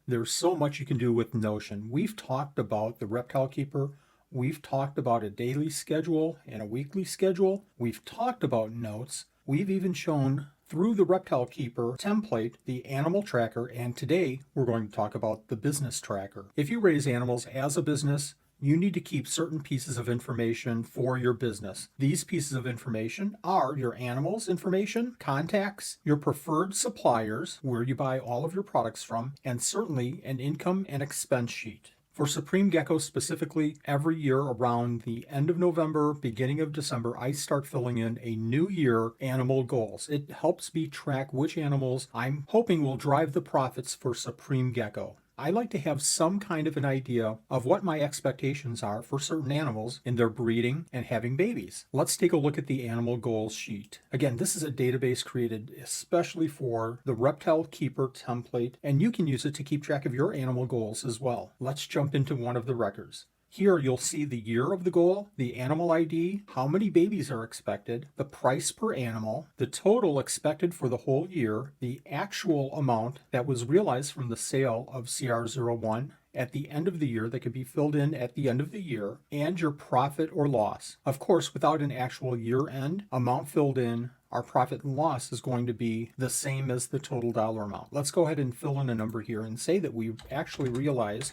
There's so much you can do with Notion. We've talked about the Reptile Keeper. We've talked about a daily schedule and a weekly schedule. We've talked about notes. We've even shown through the Reptile Keeper template the animal tracker, and today we're going to talk about the business tracker. If you raise animals as a business, you need to keep certain pieces of information for your business. These pieces of information are your animals information, contacts, your preferred suppliers, where you buy all of your products from, and certainly an income and expense sheet. For Supreme Gecko specifically, every year around the end of November, beginning of December, I start filling in a new year animal goals. It helps me track which animals I'm hoping will drive the profits for Supreme Gecko. I like to have some kind of an idea of what my expectations are for certain animals in their breeding and having babies. Let's take a look at the animal goals sheet. Again, this is a database created especially for the Reptile Keeper template, and you can use it to keep track of your animal goals as well. Let's jump into one of the records. Here you'll see the year of the goal, the animal ID, how many babies are expected, the price per animal, the total expected for the whole year, the actual amount that was realized from the sale of CR01 at the end of the year that could be filled in at the end of the year, and your profit or loss. Of course, without an actual year-end amount filled in, our profit and loss is going to be the same as the total dollar amount. Let's go ahead and fill in a number here and say that we've actually realized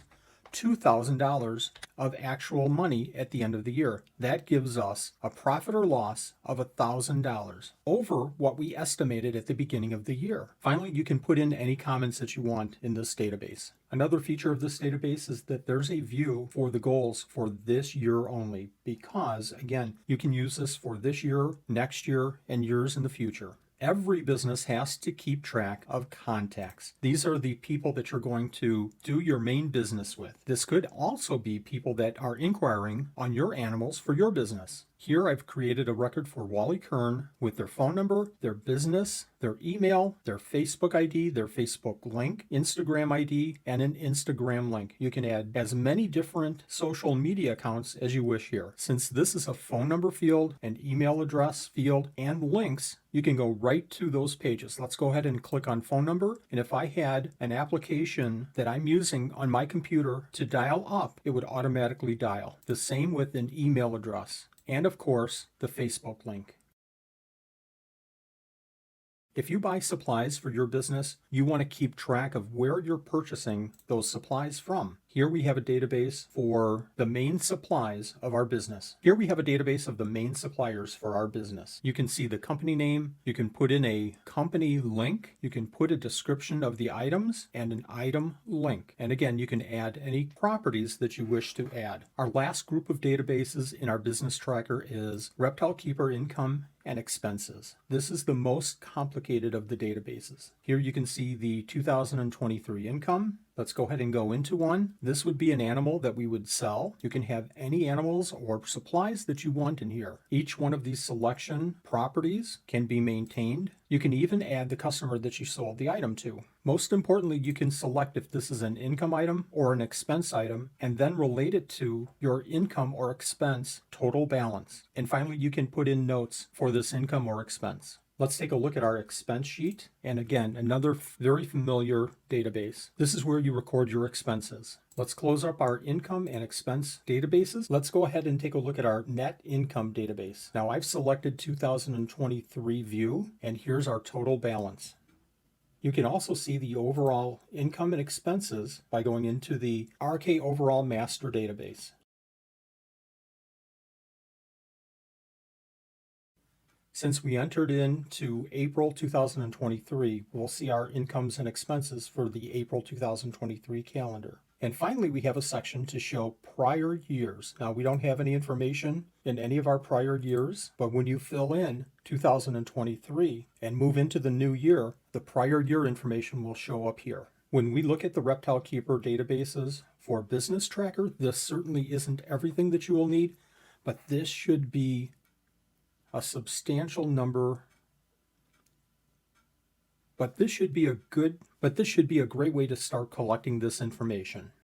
$2,000 of actual money at the end of the year. That gives us a profit or loss of $1,000 over what we estimated at the beginning of the year. Finally, you can put in any comments that you want in this database. Another feature of this database is that there's a view for the goals for this year only, because again, you can use this for this year, next year, and years in the future. Every business has to keep track of contacts. These are the people that you're going to do your main business with. This could also be people that are inquiring on your animals for your business. Here I've created a record for Wally Kern with their phone number, their business, their email, their Facebook ID, their Facebook link, Instagram ID, and an Instagram link. You can add as many different social media accounts as you wish here. Since this is a phone number field, an email address field, and links, you can go right to those pages. Let's go ahead and click on phone number. And if I had an application that I'm using on my computer to dial up, it would automatically dial. The same with an email address. And of course, the Facebook link. If you buy supplies for your business, you want to keep track of where you're purchasing those supplies from. Here we have a database for the main supplies of our business. Here we have a database of the main suppliers for our business. You can see the company name, you can put in a company link, you can put a description of the items and an item link. And again, you can add any properties that you wish to add. Our last group of databases in our business tracker is Reptile Keeper Income and Expenses. This is the most complicated of the databases. Here you can see the 2023 income. Let's go ahead and go into one. This would be an animal that we would sell. You can have any animals or supplies that you want in here. Each one of these selection properties can be maintained. You can even add the customer that you sold the item to. Most importantly, you can select if this is an income item or an expense item, and then relate it to your income or expense total balance. And finally, you can put in notes for this income or expense. Let's take a look at our expense sheet. And again, another very familiar database. This is where you record your expenses. Let's close up our income and expense databases. Let's go ahead and take a look at our net income database. Now I've selected 2023 view, and here's our total balance. You can also see the overall income and expenses by going into the RK Overall Master Database. Since we entered into April 2023, we'll see our incomes and expenses for the April 2023 calendar. And finally, we have a section to show prior years. Now, we don't have any information in any of our prior years, but when you fill in 2023 and move into the new year, the prior year information will show up here. When we look at the Reptile Keeper databases for Business Tracker, this certainly isn't everything that you will need, but this should be a substantial number, but this should be a great way to start collecting this information.